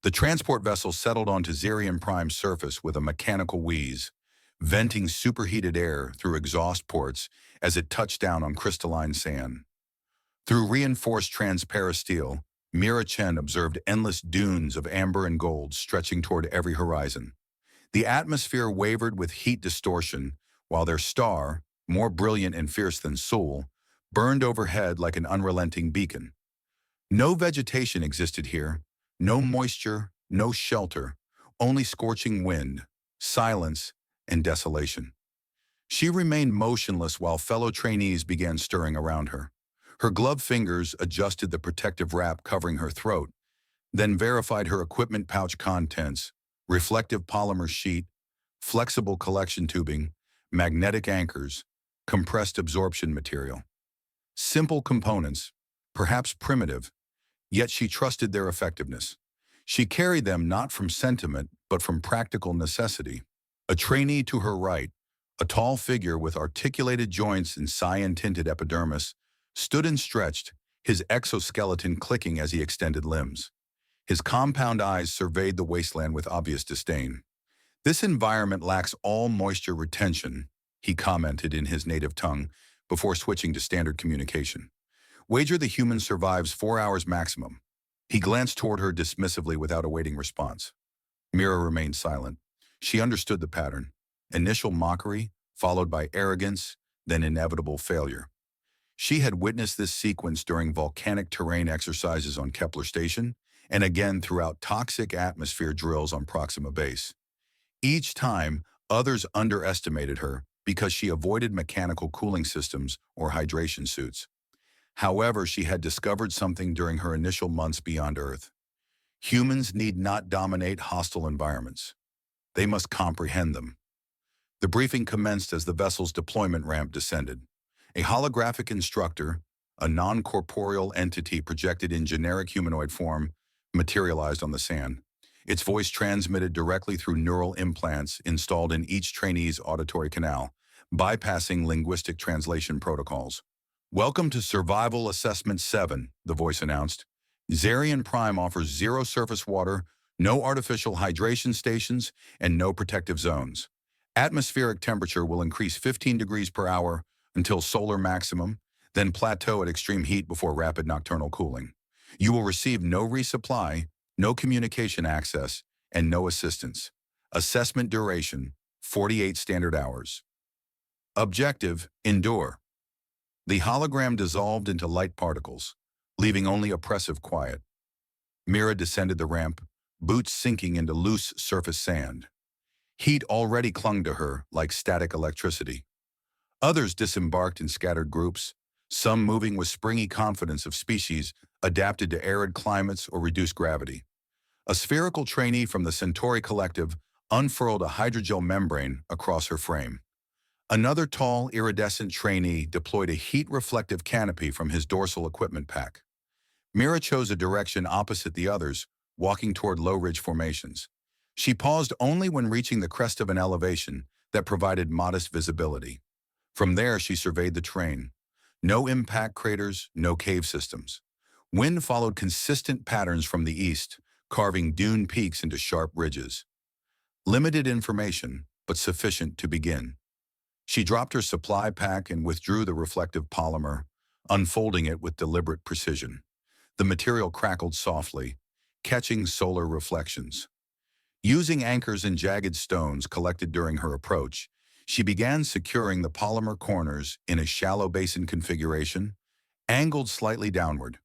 The transport vessel settled onto Zerion Prime's surface with a mechanical wheeze, venting superheated air through exhaust ports as it touched down on crystalline sand. Through reinforced transparasteel, Mira Chen observed endless dunes of amber and gold stretching toward every horizon. The atmosphere wavered with heat distortion, while their star, more brilliant and fierce than Sol, burned overhead like an unrelenting beacon. No vegetation existed here, no moisture, no shelter, only scorching wind, silence, and desolation. She remained motionless while fellow trainees began stirring around her. Her gloved fingers adjusted the protective wrap covering her throat, then verified her equipment pouch contents: reflective polymer sheet, flexible collection tubing, magnetic anchors, compressed absorption material. Simple components, perhaps primitive, yet she trusted their effectiveness. She carried them not from sentiment, but from practical necessity. A trainee to her right, a tall figure with articulated joints and cyan-tinted epidermis, stood and stretched, his exoskeleton clicking as he extended limbs. His compound eyes surveyed the wasteland with obvious disdain. "This environment lacks all moisture retention," he commented in his native tongue before switching to standard communication. "Wager the human survives 4 hours maximum." He glanced toward her dismissively without awaiting response. Mira remained silent. She understood the pattern: initial mockery, followed by arrogance, then inevitable failure. She had witnessed this sequence during volcanic terrain exercises on Kepler Station, and again throughout toxic atmosphere drills on Proxima Base. Each time, others underestimated her because she avoided mechanical cooling systems or hydration suits. However, she had discovered something during her initial months beyond Earth. Humans need not dominate hostile environments. They must comprehend them. The briefing commenced as the vessel's deployment ramp descended. A holographic instructor, a non-corporeal entity projected in generic humanoid form, materialized on the sand. Its voice transmitted directly through neural implants installed in each trainee's auditory canal, bypassing linguistic translation protocols. "Welcome to Survival Assessment 7, the voice announced. "Zerion Prime offers zero surface water, no artificial hydration stations, and no protective zones. Atmospheric temperature will increase 15 degrees per hour until solar maximum, then plateau at extreme heat before rapid nocturnal cooling. You will receive no resupply, no communication access, and no assistance. Assessment duration, 48 standard hours. Objective, endure." The hologram dissolved into light particles, leaving only oppressive quiet. Mira descended the ramp, boots sinking into loose surface sand. Heat already clung to her like static electricity. Others disembarked in scattered groups, some moving with springy confidence of species adapted to arid climates or reduced gravity. A spherical trainee from the Centauri Collective unfurled a hydrogel membrane across her frame. Another tall, iridescent trainee deployed a heat-reflective canopy from his dorsal equipment pack. Mira chose a direction opposite the others, walking toward low-ridge formations. She paused only when reaching the crest of an elevation that provided modest visibility. From there, she surveyed the terrain. No impact craters, no cave systems. Wind followed consistent patterns from the east, carving dune peaks into sharp ridges. Limited information, but sufficient to begin. She dropped her supply pack and withdrew the reflective polymer, unfolding it with deliberate precision. The material crackled softly, catching solar reflections. Using anchors and jagged stones collected during her approach, she began securing the polymer corners in a shallow basin configuration, angled slightly downward.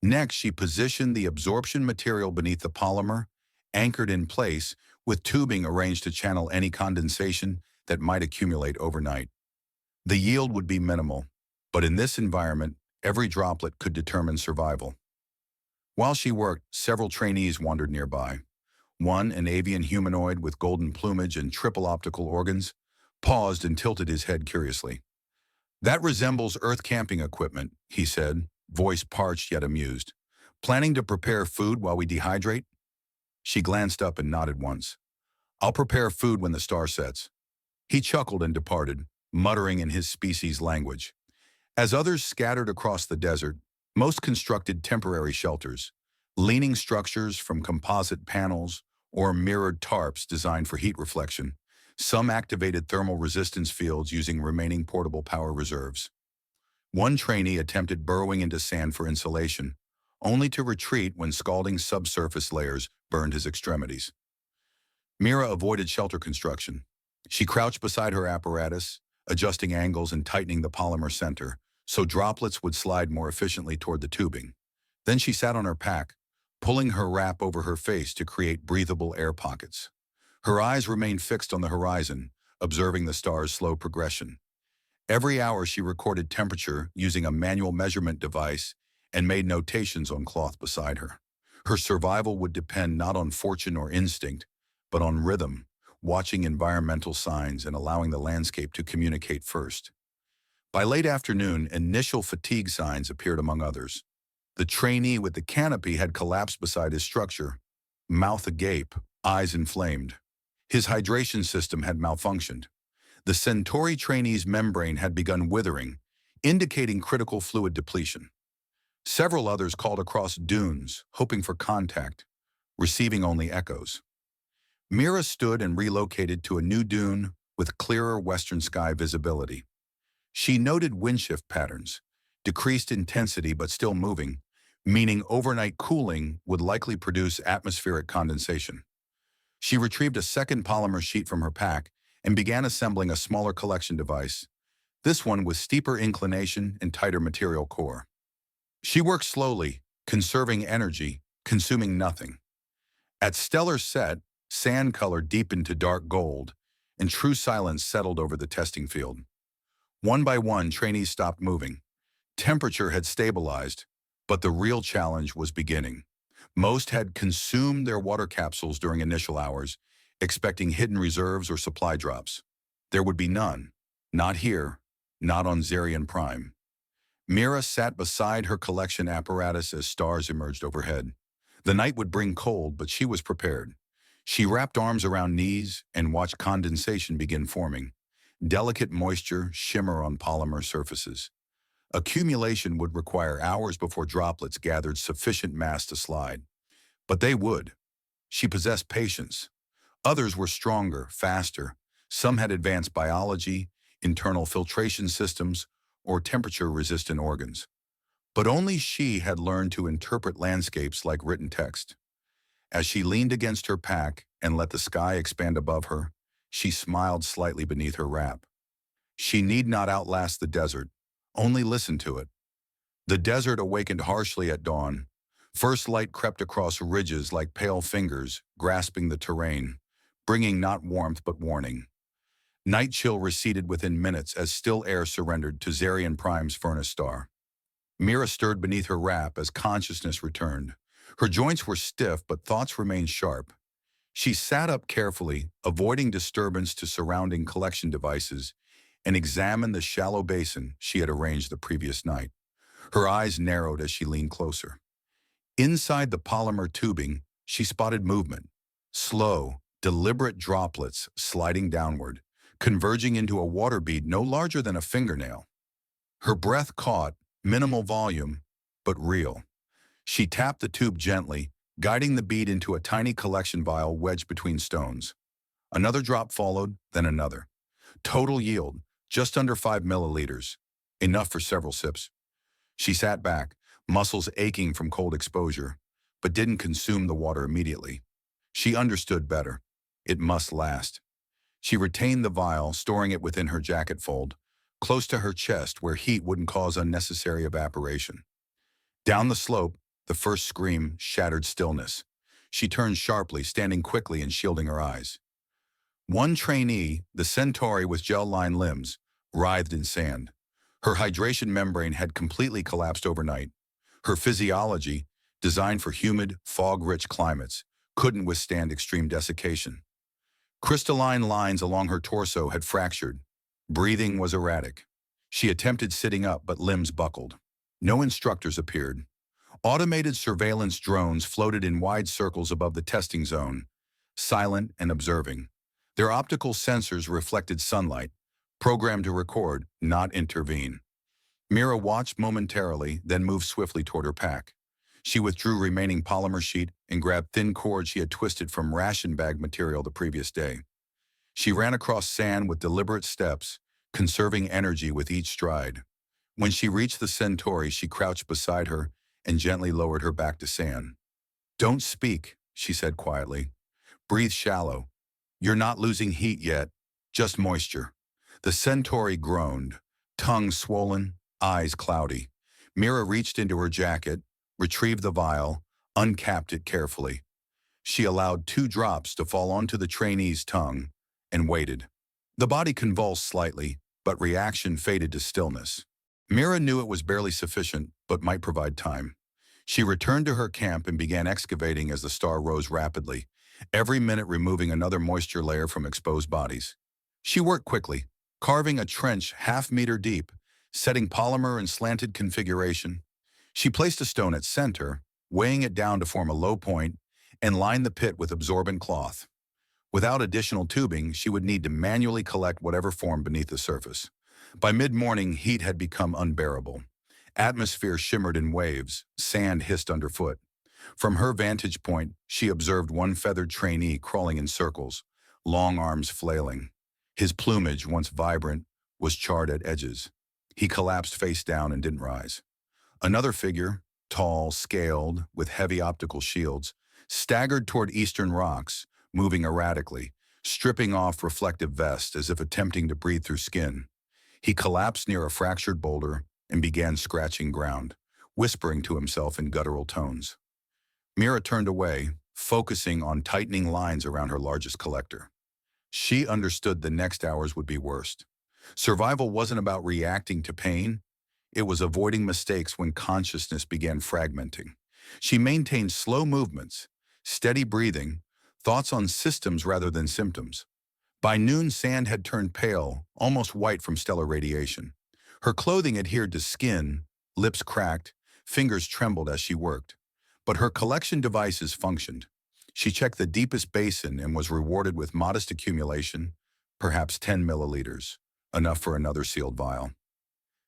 Next, she positioned the absorption material beneath the polymer, anchored in place, with tubing arranged to channel any condensation that might accumulate overnight. The yield would be minimal, but in this environment, every droplet could determine survival. While she worked, several trainees wandered nearby. One, an avian humanoid with golden plumage and triple optical organs, paused and tilted his head curiously. "That resembles Earth camping equipment," he said, voice parched yet amused. "Planning to prepare food while we dehydrate?" She glanced up and nodded once. "I'll prepare food when the star sets." He chuckled and departed, muttering in his species' language. As others scattered across the desert, most constructed temporary shelters, Leaning structures from composite panels or mirrored tarps designed for heat reflection. Some activated thermal resistance fields using remaining portable power reserves. One trainee attempted burrowing into sand for insulation, only to retreat when scalding subsurface layers burned his extremities. Mira avoided shelter construction. She crouched beside her apparatus, adjusting angles and tightening the polymer center so droplets would slide more efficiently toward the tubing. Then she sat on her pack, pulling her wrap over her face to create breathable air pockets. Her eyes remained fixed on the horizon, observing the star's slow progression. Every hour she recorded temperature using a manual measurement device and made notations on cloth beside her. Her survival would depend not on fortune or instinct, but on rhythm, watching environmental signs and allowing the landscape to communicate first. By late afternoon, initial fatigue signs appeared among others. The trainee with the canopy had collapsed beside his structure, mouth agape, eyes inflamed. His hydration system had malfunctioned. The Centauri trainee's membrane had begun withering, indicating critical fluid depletion. Several others called across dunes, hoping for contact, receiving only echoes. Mira stood and relocated to a new dune with clearer western sky visibility. She noted windshift patterns, decreased intensity but still moving, meaning overnight cooling would likely produce atmospheric condensation. She retrieved a second polymer sheet from her pack and began assembling a smaller collection device, this one with steeper inclination and tighter material core. She worked slowly, conserving energy, consuming nothing. At stellar set, sand color deepened to dark gold, and true silence settled over the testing field. One by one, trainees stopped moving. Temperature had stabilized, but the real challenge was beginning. Most had consumed their water capsules during initial hours, expecting hidden reserves or supply drops. There would be none. Not here, not on Zarian Prime. Mira sat beside her collection apparatus as stars emerged overhead. The night would bring cold, but she was prepared. She wrapped arms around knees and watched condensation begin forming. Delicate moisture shimmer on polymer surfaces. Accumulation would require hours before droplets gathered sufficient mass to slide. But they would. She possessed patience. Others were stronger, faster. Some had advanced biology, internal filtration systems, or temperature-resistant organs. But only she had learned to interpret landscapes like written text. As she leaned against her pack and let the sky expand above her, she smiled slightly beneath her wrap. She need not outlast the desert, only listen to it. The desert awakened harshly at dawn. First light crept across ridges like pale fingers, grasping the terrain, bringing not warmth but warning. Night chill receded within minutes as still air surrendered to Zarian Prime's furnace star. Mira stirred beneath her wrap as consciousness returned. Her joints were stiff, but thoughts remained sharp. She sat up carefully, avoiding disturbance to surrounding collection devices, and examined the shallow basin she had arranged the previous night. Her eyes narrowed as she leaned closer. Inside the polymer tubing, she spotted movement. Slow, deliberate droplets sliding downward, converging into a water bead no larger than a fingernail. Her breath caught, minimal volume, but real. She tapped the tube gently, guiding the bead into a tiny collection vial wedged between stones. Another drop followed, then another. Total yield, just under 5 milliliters, enough for several sips. She sat back, muscles aching from cold exposure, but didn't consume the water immediately. She understood better. It must last. She retained the vial, storing it within her jacket fold, close to her chest where heat wouldn't cause unnecessary evaporation. Down the slope, the first scream shattered stillness. She turned sharply, standing quickly and shielding her eyes. One trainee, the Centauri with gel-lined limbs, writhed in sand. Her hydration membrane had completely collapsed overnight. Her physiology, designed for humid, fog-rich climates, couldn't withstand extreme desiccation. Crystalline lines along her torso had fractured. Breathing was erratic. She attempted sitting up, but limbs buckled. No instructors appeared. Automated surveillance drones floated in wide circles above the testing zone, silent and observing. Their optical sensors reflected sunlight, programmed to record, not intervene. Mira watched momentarily, then moved swiftly toward her pack. She withdrew remaining polymer sheet and grabbed thin cord she had twisted from ration bag material the previous day. She ran across sand with deliberate steps, conserving energy with each stride. When she reached the Centauri, she crouched beside her and gently lowered her back to sand. "Don't speak," she said quietly. "Breathe shallow. You're not losing heat yet, just moisture." The Centauri groaned, tongue swollen, eyes cloudy. Mira reached into her jacket, retrieved the vial, uncapped it carefully. She allowed 2 drops to fall onto the trainee's tongue and waited. The body convulsed slightly, but reaction faded to stillness. Mira knew it was barely sufficient, but might provide time. She returned to her camp and began excavating as the star rose rapidly, every minute removing another moisture layer from exposed bodies. She worked quickly, carving a trench half-meter deep, setting polymer in slanted configuration. She placed a stone at center, weighing it down to form a low point, and lined the pit with absorbent cloth. Without additional tubing, she would need to manually collect whatever formed beneath the surface. By mid-morning, heat had become unbearable. Atmosphere shimmered in waves, sand hissed underfoot. From her vantage point, she observed one feathered trainee crawling in circles, long arms flailing. His plumage, once vibrant, was charred at edges. He collapsed face down and didn't rise. Another figure, tall, scaled, with heavy optical shields, staggered toward eastern rocks, moving erratically, stripping off reflective vest as if attempting to breathe through skin. He collapsed near a fractured boulder and began scratching ground, whispering to himself in guttural tones. Mira turned away, focusing on tightening lines around her largest collector. She understood the next hours would be worst. Survival wasn't about reacting to pain. It was avoiding mistakes when consciousness began fragmenting. She maintained slow movements, steady breathing, thoughts on systems rather than symptoms. By noon, sand had turned pale, almost white from stellar radiation. Her clothing adhered to skin, lips cracked, fingers trembled as she worked. But her collection devices functioned. She checked the deepest basin and was rewarded with modest accumulation, perhaps 10 milliliters, enough for another sealed vial.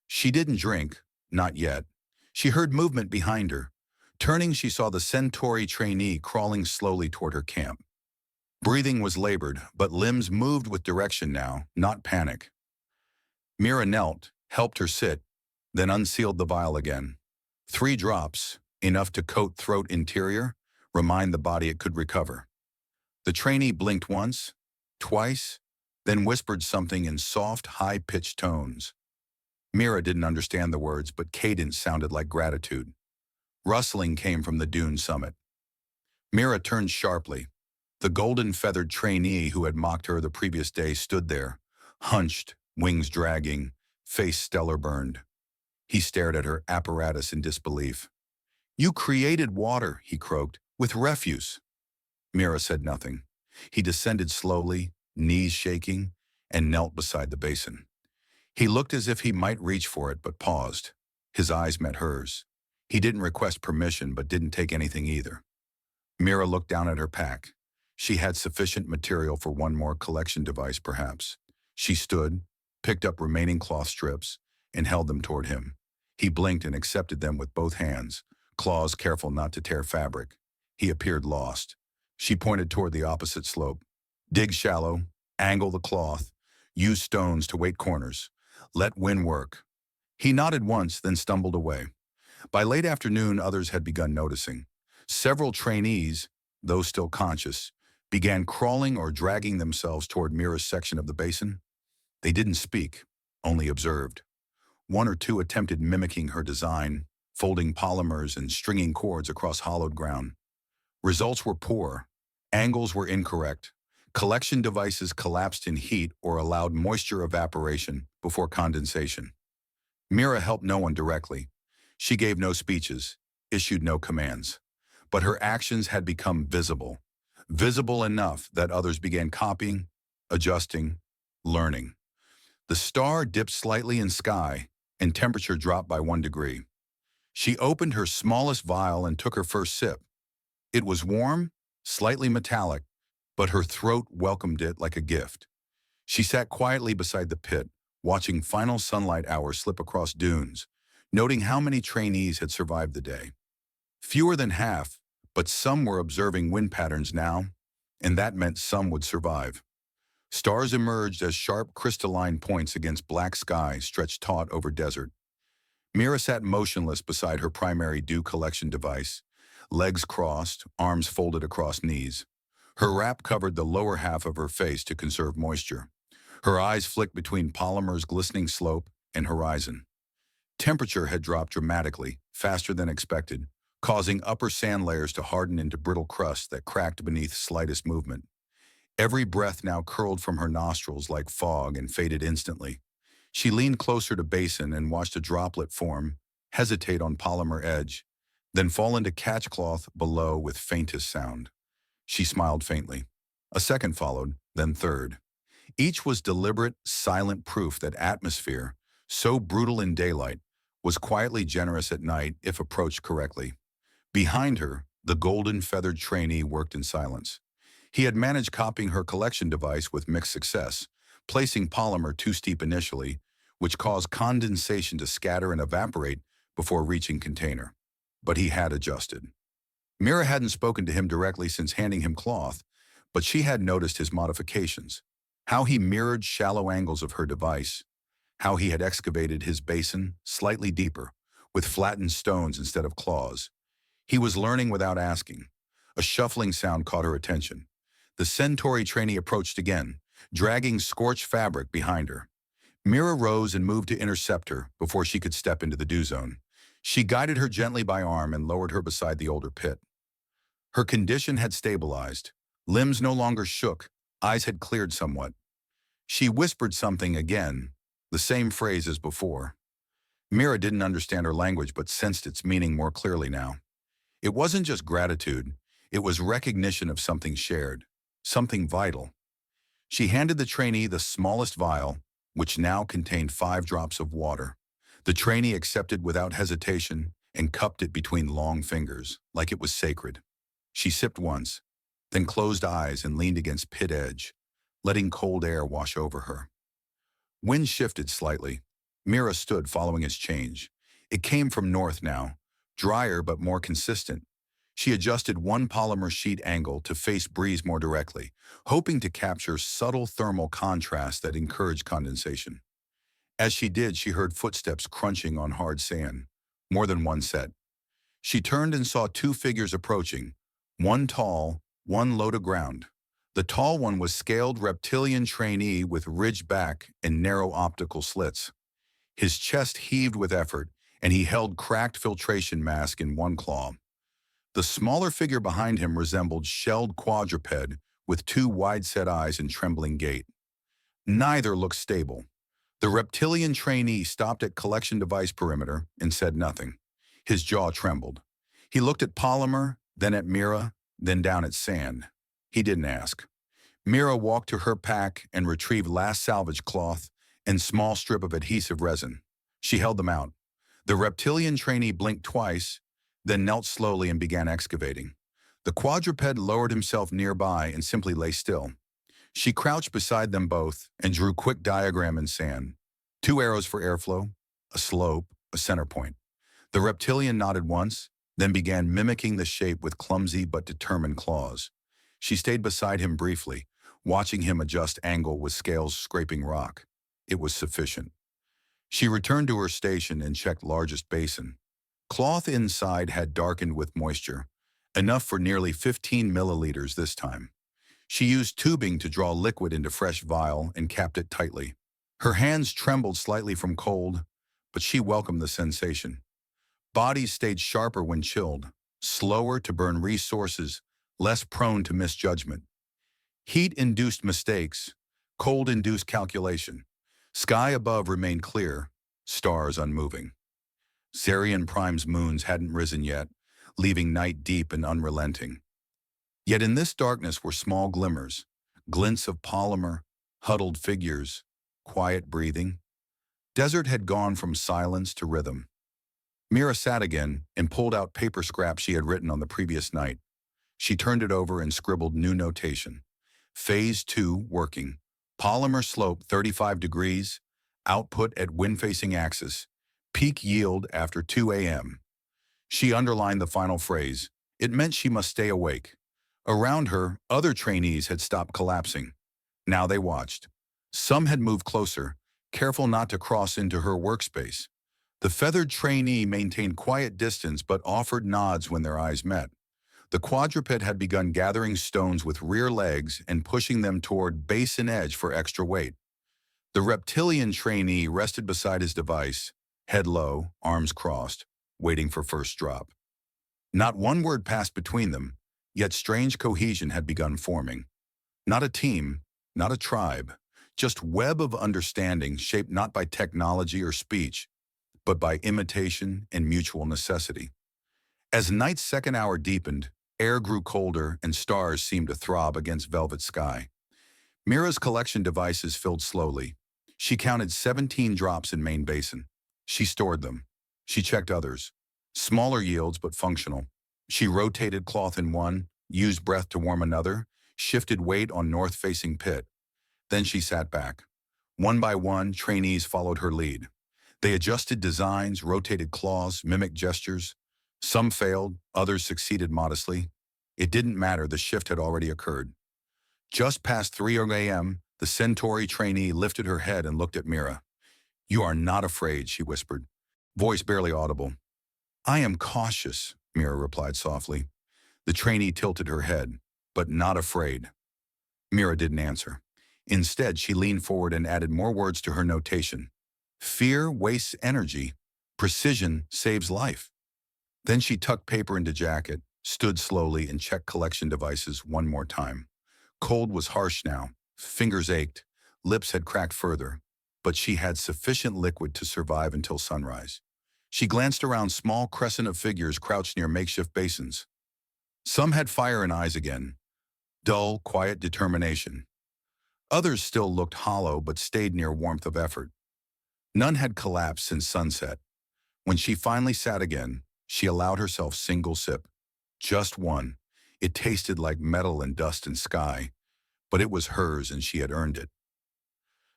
She didn't drink, not yet. She heard movement behind her. Turning, she saw the Centauri trainee crawling slowly toward her camp. Breathing was labored, but limbs moved with direction now, not panic. Mira knelt, helped her sit, then unsealed the vial again. 3 drops, enough to coat throat interior, remind the body it could recover. The trainee blinked once, twice, then whispered something in soft, high-pitched tones. Mira didn't understand the words, but cadence sounded like gratitude. Rustling came from the dune summit. Mira turned sharply. The golden-feathered trainee who had mocked her the previous day stood there, hunched, wings dragging, face stellar-burned. He stared at her apparatus in disbelief. "You created water," he croaked, "with refuse." Mira said nothing. He descended slowly, knees shaking, and knelt beside the basin. He looked as if he might reach for it, but paused. His eyes met hers. He didn't request permission, but didn't take anything either. Mira looked down at her pack. She had sufficient material for one more collection device, perhaps. She stood, picked up remaining cloth strips, and held them toward him. He blinked and accepted them with both hands, claws careful not to tear fabric. He appeared lost. She pointed toward the opposite slope. "Dig shallow, angle the cloth, use stones to weight corners. Let wind work." He nodded once, then stumbled away. By late afternoon, others had begun noticing. Several trainees, those still conscious, began crawling or dragging themselves toward Mira's section of the basin. They didn't speak, only observed. 1 or 2 attempted mimicking her design, folding polymers and stringing cords across hollowed ground. Results were poor. Angles were incorrect. Collection devices collapsed in heat or allowed moisture evaporation before condensation. Mira helped no one directly. She gave no speeches, issued no commands. But her actions had become visible. Visible enough that others began copying, adjusting, learning. The star dipped slightly in sky, and temperature dropped by 1 degree. She opened her smallest vial and took her first sip. It was warm, slightly metallic, but her throat welcomed it like a gift. She sat quietly beside the pit, watching final sunlight hours slip across dunes, noting how many trainees had survived the day. Fewer than half, but some were observing wind patterns now, and that meant some would survive. Stars emerged as sharp crystalline points against black sky stretched taut over desert. Mira sat motionless beside her primary dew collection device, legs crossed, arms folded across knees. Her wrap covered the lower half of her face to conserve moisture. Her eyes flicked between Polymer's glistening slope and horizon. Temperature had dropped dramatically, faster than expected, causing upper sand layers to harden into brittle crust that cracked beneath slightest movement. Every breath now curled from her nostrils like fog and faded instantly. She leaned closer to Basin and watched a droplet form, hesitate on Polymer edge, then fall into catchcloth below with faintest sound. She smiled faintly. A second followed, then third. Each was deliberate, silent proof that atmosphere, so brutal in daylight, was quietly generous at night if approached correctly. Behind her, the golden-feathered trainee worked in silence. He had managed copying her collection device with mixed success, placing Polymer too steep initially, which caused condensation to scatter and evaporate before reaching container. But he had adjusted. Mira hadn't spoken to him directly since handing him cloth, but she had noticed his modifications. How he mirrored shallow angles of her device, how he had excavated his basin slightly deeper, with flattened stones instead of claws. He was learning without asking. A shuffling sound caught her attention. The Centauri trainee approached again, dragging scorched fabric behind her. Mira rose and moved to intercept her before she could step into the dew zone. She guided her gently by arm and lowered her beside the older pit. Her condition had stabilized. Limbs no longer shook, eyes had cleared somewhat. She whispered something again, the same phrase as before. Mira didn't understand her language but sensed its meaning more clearly now. It wasn't just gratitude, it was recognition of something shared, something vital. She handed the trainee the smallest vial, which now contained 5 drops of water. The trainee accepted without hesitation and cupped it between long fingers, like it was sacred. She sipped once, then closed eyes and leaned against pit edge, letting cold air wash over her. Wind shifted slightly. Mira stood following its change. It came from north now, drier but more consistent. She adjusted one Polymer sheet angle to face breeze more directly, hoping to capture subtle thermal contrast that encouraged condensation. As she did, she heard footsteps crunching on hard sand, more than one set. She turned and saw 2 figures approaching, one tall, one low to ground. The tall one was scaled reptilian trainee with ridged back and narrow optical slits. His chest heaved with effort, and he held cracked filtration mask in one claw. The smaller figure behind him resembled shelled quadruped with 2 wide-set eyes and trembling gait. Neither looked stable. The reptilian trainee stopped at collection device perimeter and said nothing. His jaw trembled. He looked at Polymer, then at Mira, then down at sand. He didn't ask. Mira walked to her pack and retrieved last salvage cloth and small strip of adhesive resin. She held them out. The reptilian trainee blinked twice, then knelt slowly and began excavating. The quadruped lowered himself nearby and simply lay still. She crouched beside them both and drew quick diagram in sand. 2 arrows for airflow, a slope, a center point. The reptilian nodded once, then began mimicking the shape with clumsy but determined claws. She stayed beside him briefly, watching him adjust angle with scales scraping rock. It was sufficient. She returned to her station and checked largest basin. Cloth inside had darkened with moisture, enough for nearly 15 milliliters this time. She used tubing to draw liquid into fresh vial and capped it tightly. Her hands trembled slightly from cold, but she welcomed the sensation. Bodies stayed sharper when chilled, slower to burn resources, less prone to misjudgment. Heat-induced mistakes, cold-induced calculation. Sky above remained clear, stars unmoving. Zarian Prime's moons hadn't risen yet, leaving night deep and unrelenting. Yet in this darkness were small glimmers, glints of Polymer, huddled figures, quiet breathing. Desert had gone from silence to rhythm. Mira sat again and pulled out paper scraps she had written on the previous night. She turned it over and scribbled new notation. Phase 2 working. Polymer slope 35 degrees, output at wind-facing axis, peak yield after 2 a.m. She underlined the final phrase. It meant she must stay awake. Around her, other trainees had stopped collapsing. Now they watched. Some had moved closer, careful not to cross into her workspace. The feathered trainee maintained quiet distance but offered nods when their eyes met. The quadruped had begun gathering stones with rear legs and pushing them toward basin edge for extra weight. The reptilian trainee rested beside his device, head low, arms crossed, waiting for first drop. Not one word passed between them, yet strange cohesion had begun forming. Not a team, not a tribe, just web of understanding shaped not by technology or speech, but by imitation and mutual necessity. As night's second hour deepened, air grew colder and stars seemed to throb against velvet sky. Mira's collection devices filled slowly. She counted 17 drops in main basin. She stored them. She checked others. Smaller yields but functional. She rotated cloth in one, used breath to warm another, shifted weight on north-facing pit. Then she sat back. One by one, trainees followed her lead. They adjusted designs, rotated claws, mimicked gestures. Some failed, others succeeded modestly. It didn't matter, the shift had already occurred. Just past 3 a.m., the Centauri trainee lifted her head and looked at Mira. "You are not afraid," she whispered, voice barely audible. "I am cautious," Mira replied softly. The trainee tilted her head, "But not afraid." Mira didn't answer. Instead, she leaned forward and added more words to her notation. "Fear wastes energy. Precision saves life." Then she tucked paper into jacket, stood slowly, and checked collection devices one more time. Cold was harsh now. Fingers ached. Lips had cracked further. But she had sufficient liquid to survive until sunrise. She glanced around small crescent of figures crouched near makeshift basins. Some had fire in eyes again. Dull, quiet determination. Others still looked hollow but stayed near warmth of effort. None had collapsed since sunset. When she finally sat again, she allowed herself single sip. Just one. It tasted like metal and dust and sky, but it was hers and she had earned it.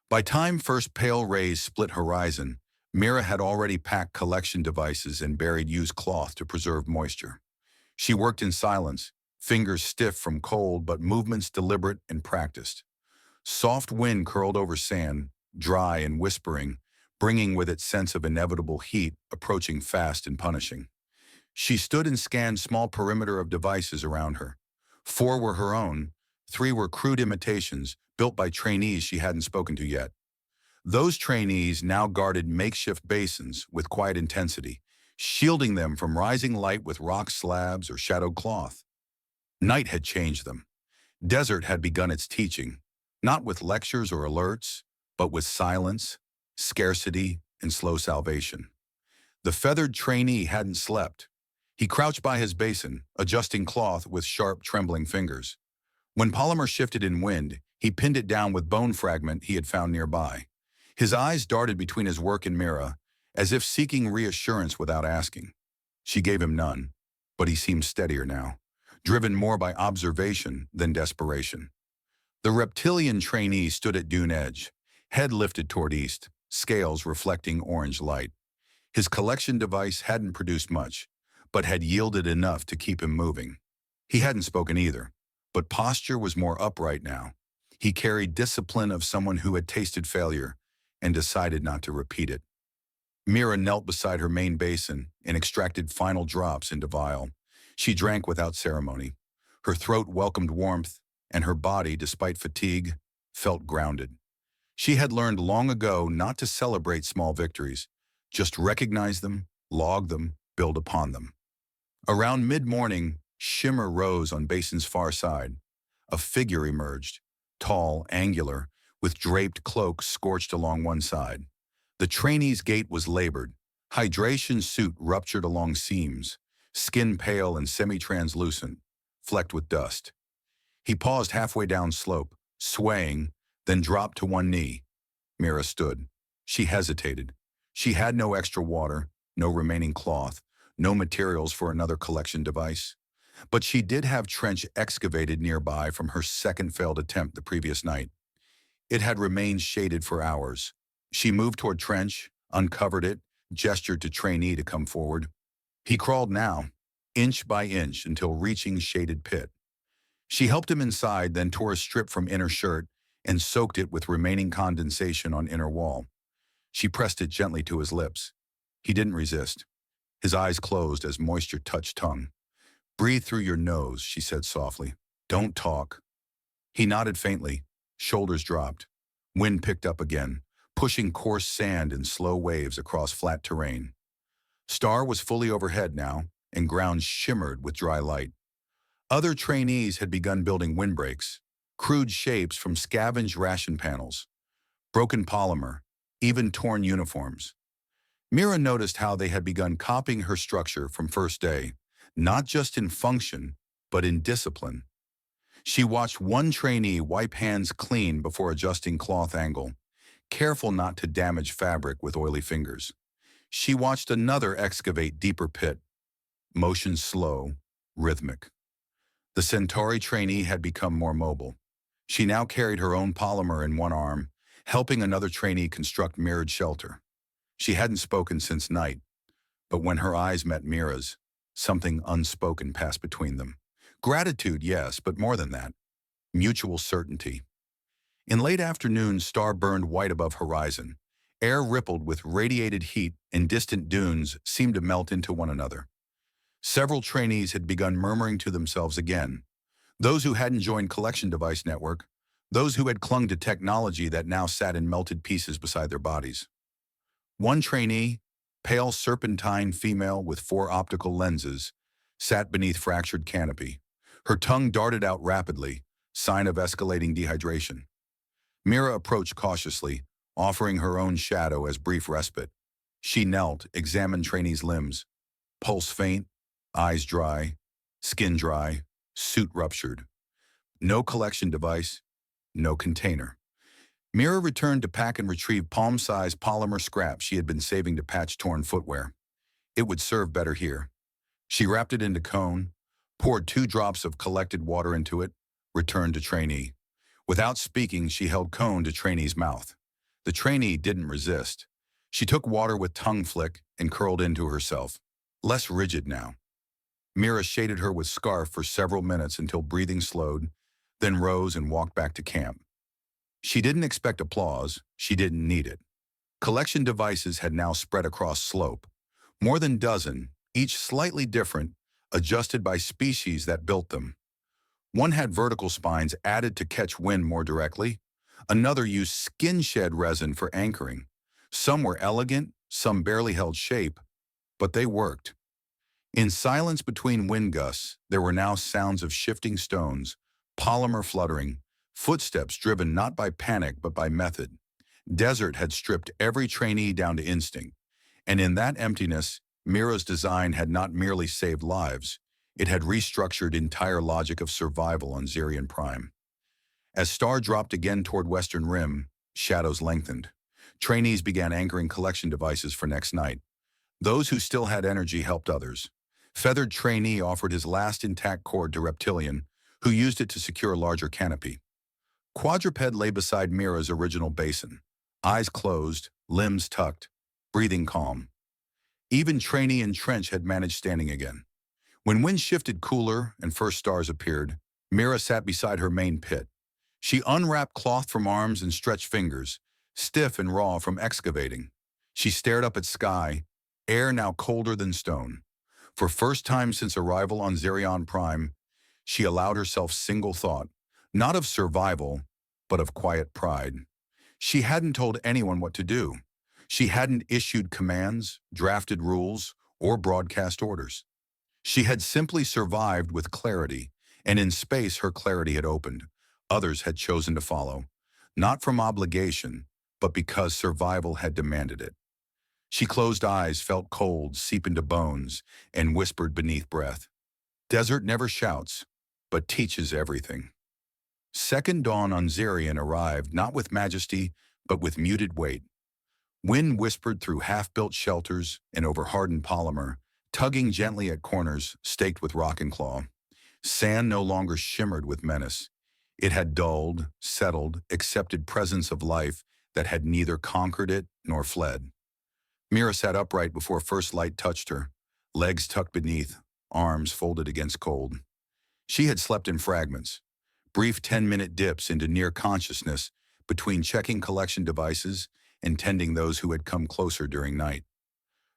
By time first pale rays split horizon, Mira had already packed collection devices and buried used cloth to preserve moisture. She worked in silence, fingers stiff from cold but movements deliberate and practiced. Soft wind curled over sand, dry and whispering, bringing with it sense of inevitable heat approaching fast and punishing. She stood and scanned small perimeter of devices around her. 4 were her own, 3 were crude imitations built by trainees she hadn't spoken to yet. Those trainees now guarded makeshift basins with quiet intensity, shielding them from rising light with rock slabs or shadowed cloth. Night had changed them. Desert had begun its teaching, not with lectures or alerts, but with silence, scarcity, and slow salvation. The feathered trainee hadn't slept. He crouched by his basin, adjusting cloth with sharp, trembling fingers. When polymer shifted in wind, he pinned it down with bone fragment he had found nearby. His eyes darted between his work and Mira, as if seeking reassurance without asking. She gave him none, but he seemed steadier now, driven more by observation than desperation. The reptilian trainee stood at dune edge, head lifted toward east, scales reflecting orange light. His collection device hadn't produced much, but had yielded enough to keep him moving. He hadn't spoken either, but posture was more upright now. He carried discipline of someone who had tasted failure and decided not to repeat it. Mira knelt beside her main basin and extracted final drops into vial. She drank without ceremony. Her throat welcomed warmth, and her body, despite fatigue, felt grounded. She had learned long ago not to celebrate small victories, just recognize them, log them, build upon them. Around mid-morning, shimmer rose on basin's far side. A figure emerged, tall, angular, with draped cloak scorched along one side. The trainee's gait was labored, hydration suit ruptured along seams, skin pale and semi-translucent, flecked with dust. He paused halfway down slope, swaying, then dropped to one knee. Mira stood. She hesitated. She had no extra water, no remaining cloth, no materials for another collection device. But she did have trench excavated nearby from her second failed attempt the previous night. It had remained shaded for hours. She moved toward trench, uncovered it, gestured to trainee to come forward. He crawled now, inch by inch, until reaching shaded pit. She helped him inside, then tore a strip from inner shirt and soaked it with remaining condensation on inner wall. She pressed it gently to his lips. He didn't resist. His eyes closed as moisture touched tongue. "Breathe through your nose," she said softly. "Don't talk." He nodded faintly. Shoulders dropped. Wind picked up again, pushing coarse sand in slow waves across flat terrain. Star was fully overhead now, and ground shimmered with dry light. Other trainees had begun building windbreaks, crude shapes from scavenged ration panels, broken polymer, even torn uniforms. Mira noticed how they had begun copying her structure from first day, not just in function, but in discipline. She watched one trainee wipe hands clean before adjusting cloth angle, careful not to damage fabric with oily fingers. She watched another excavate deeper pit, motion slow, rhythmic. The Centauri trainee had become more mobile. She now carried her own polymer in one arm, helping another trainee construct mirrored shelter. She hadn't spoken since night, but when her eyes met Mira's, something unspoken passed between them. Gratitude, yes, but more than that. Mutual certainty. In late afternoon, Star burned white above horizon. Air rippled with radiated heat, and distant dunes seemed to melt into one another. Several trainees had begun murmuring to themselves again. Those who hadn't joined Collection Device Network, those who had clung to technology that now sat in melted pieces beside their bodies. One trainee, pale serpentine female with 4 optical lenses, sat beneath fractured canopy. Her tongue darted out rapidly, sign of escalating dehydration. Mira approached cautiously, offering her own shadow as brief respite. She knelt, examined trainee's limbs. Pulse faint, eyes dry, skin dry, suit ruptured. No collection device, no container. Mira returned to pack and retrieve palm-sized polymer scrap she had been saving to patch torn footwear. It would serve better here. She wrapped it into cone, poured 2 drops of collected water into it, returned to trainee. Without speaking, she held cone to trainee's mouth. The trainee didn't resist. She took water with tongue flick and curled into herself. Less rigid now. Mira shaded her with scarf for several minutes until breathing slowed, then rose and walked back to camp. She didn't expect applause. She didn't need it. Collection devices had now spread across slope. More than a dozen, each slightly different, adjusted by species that built them. One had vertical spines added to catch wind more directly. Another used skin shed resin for anchoring. Some were elegant, some barely held shape, but they worked. In silence between wind gusts, there were now sounds of shifting stones, polymer fluttering, footsteps driven not by panic but by method. Desert had stripped every trainee down to instinct, and in that emptiness, Mira's design had not merely saved lives, it had restructured entire logic of survival on Zirian Prime. As Star dropped again toward Western Rim, shadows lengthened. Trainees began anchoring collection devices for next night. Those who still had energy helped others. Feathered trainee offered his last intact cord to Reptilian, who used it to secure a larger canopy. Quadruped lay beside Mira's original basin, eyes closed, limbs tucked, breathing calm. Even trainee and Trench had managed standing again. When wind shifted cooler and first stars appeared, Mira sat beside her main pit. She unwrapped cloth from arms and stretched fingers, stiff and raw from excavating. She stared up at sky, air now colder than stone. For first time since arrival on Zirion Prime, she allowed herself single thought, not of survival, but of quiet pride. She hadn't told anyone what to do. She hadn't issued commands, drafted rules, or broadcast orders. She had simply survived with clarity, and in space her clarity had opened. Others had chosen to follow, not from obligation, but because survival had demanded it. She closed eyes, felt cold seep into bones, and whispered beneath breath, "Desert never shouts, but teaches everything." Second dawn on Zirion arrived not with majesty, but with muted weight. Wind whispered through half-built shelters and over hardened polymer, tugging gently at corners staked with rock and claw. Sand no longer shimmered with menace. It had dulled, settled, accepted presence of life that had neither conquered it nor fled. Mira sat upright before first light touched her, legs tucked beneath, arms folded against cold. She had slept in fragments, brief 10-minute dips into near consciousness between checking collection devices and tending those who had come closer during night.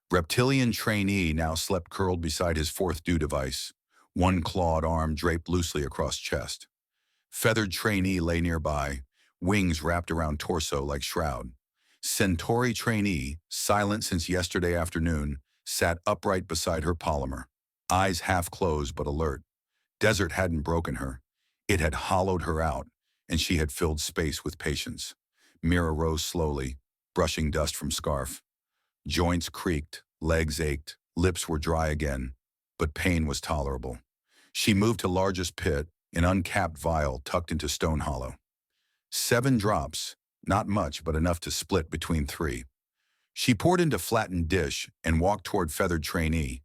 Reptilian trainee now slept curled beside his fourth due device, one clawed arm draped loosely across chest. Feathered trainee lay nearby, wings wrapped around torso like shroud. Centauri trainee, silent since yesterday afternoon, sat upright beside her polymer, eyes half closed but alert. Desert hadn't broken her. It had hollowed her out, and she had filled space with patience. Mira rose slowly, brushing dust from scarf. Joints creaked, legs ached, lips were dry again, but pain was tolerable. She moved to largest pit, an uncapped vial tucked into stone hollow. 7 drops, not much but enough to split between 3. She poured into flattened dish and walked toward feathered trainee.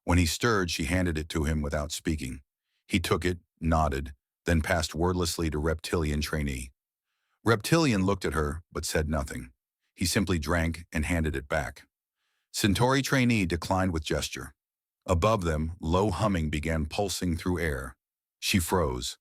When he stirred, she handed it to him without speaking. He took it, nodded, then passed wordlessly to reptilian trainee. Reptilian looked at her, but said nothing. He simply drank and handed it back. Centauri trainee declined with gesture. Above them, low humming began pulsing through air. She froze.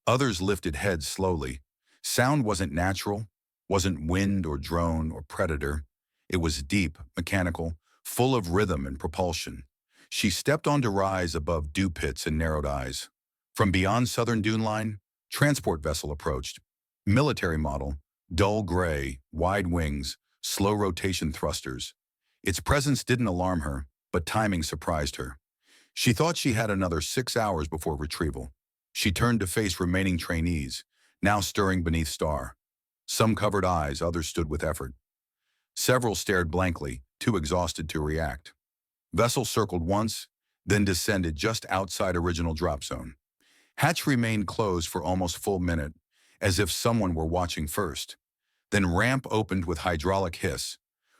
Others lifted heads slowly. Sound wasn't natural, wasn't wind or drone or predator. It was deep, mechanical, full of rhythm and propulsion. She stepped on to rise above dew pits and narrowed eyes. From beyond southern dune line, transport vessel approached. Military model, dull gray, wide wings, slow rotation thrusters. Its presence didn't alarm her, but timing surprised her. She thought she had another 6 hours before retrieval. She turned to face remaining trainees, now stirring beneath star. Some covered eyes, others stood with effort. Several stared blankly, too exhausted to react. Vessel circled once, then descended just outside original drop zone. Hatch remained closed for almost full minute, as if someone were watching first. Then ramp opened with hydraulic hiss.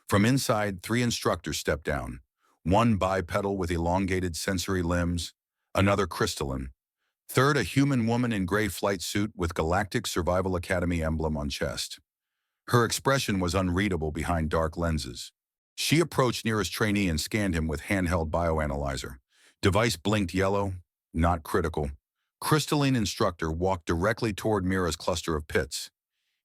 From inside, 3 instructors stepped down. One bipedal with elongated sensory limbs, another crystalline. Third, a human woman in gray flight suit with Galactic Survival Academy emblem on chest. Her expression was unreadable behind dark lenses. She approached nearest trainee and scanned him with handheld bioanalyzer. Device blinked yellow, not critical. Crystalline instructor walked directly toward Mira's cluster of pits.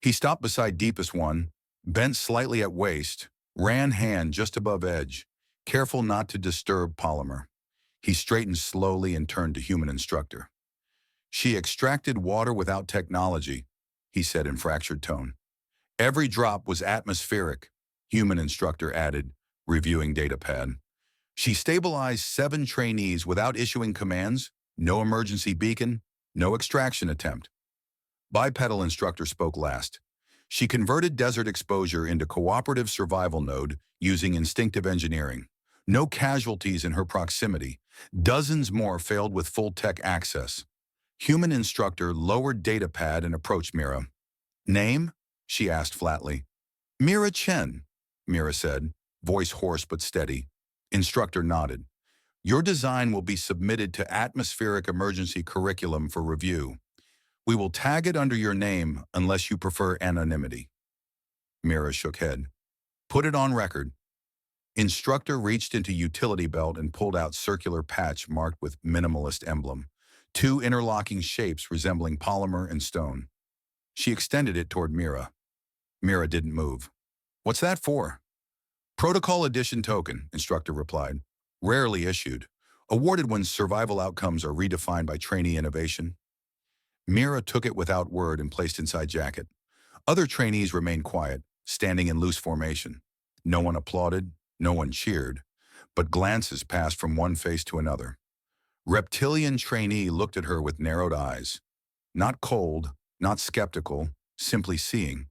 He stopped beside deepest one, bent slightly at waist, ran hand just above edge, careful not to disturb polymer. He straightened slowly and turned to human instructor. She extracted water without technology, he said in fractured tone. Every drop was atmospheric, human instructor added, reviewing datapad. She stabilized 7 trainees without issuing commands, no emergency beacon, no extraction attempt. Bipedal instructor spoke last. She converted desert exposure into cooperative survival node using instinctive engineering. No casualties in her proximity. Dozens more failed with full tech access. Human instructor lowered datapad and approached Mira. Name? She asked flatly. Mira Chen, Mira said, voice hoarse but steady. Instructor nodded. Your design will be submitted to Atmospheric Emergency Curriculum for review. We will tag it under your name unless you prefer anonymity. Mira shook head. Put it on record. Instructor reached into utility belt and pulled out circular patch marked with minimalist emblem. 2 interlocking shapes resembling polymer and stone. She extended it toward Mira. Mira didn't move. What's that for? Protocol Edition token, instructor replied. Rarely issued. Awarded when survival outcomes are redefined by trainee innovation. Mira took it without word and placed inside jacket. Other trainees remained quiet, standing in loose formation. No one applauded, no one cheered, but glances passed from one face to another. Reptilian trainee looked at her with narrowed eyes. Not cold, not skeptical, simply seeing.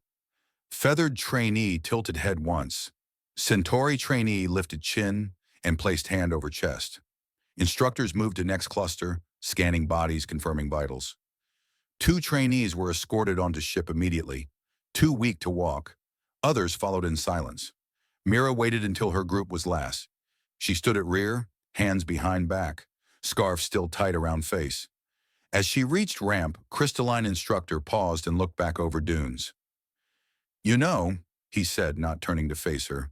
Feathered trainee tilted head once. Centauri trainee lifted chin and placed hand over chest. Instructors moved to next cluster, scanning bodies, confirming vitals. 2 trainees were escorted onto ship immediately, too weak to walk. Others followed in silence. Mira waited until her group was last. She stood at rear, hands behind back, scarf still tight around face. As she reached ramp, crystalline instructor paused and looked back over dunes. You know, he said, not turning to face her,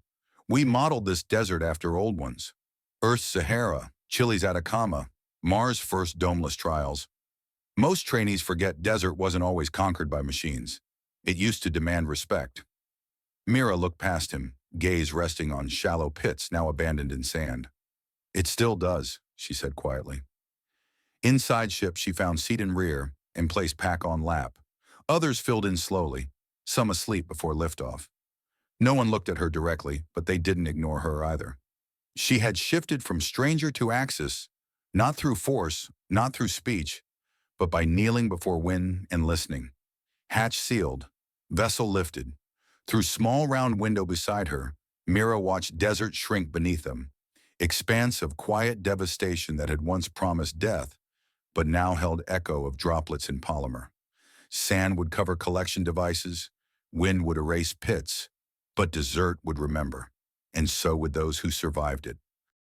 we modeled this desert after old ones. Earth's Sahara, Chile's Atacama, Mars' first domeless trials. Most trainees forget desert wasn't always conquered by machines. It used to demand respect. Mira looked past him, gaze resting on shallow pits now abandoned in sand. It still does, she said quietly. Inside ship, she found seat and rear and placed pack on lap. Others filled in slowly, some asleep before liftoff. No one looked at her directly, but they didn't ignore her either. She had shifted from stranger to Axis, not through force, not through speech, but by kneeling before wind and listening. Hatch sealed, vessel lifted. Through small round window beside her, Mira watched desert shrink beneath them. Expanse of quiet devastation that had once promised death, but now held echo of droplets in polymer. Sand would cover collection devices, wind would erase pits, but desert would remember, and so would those who survived it.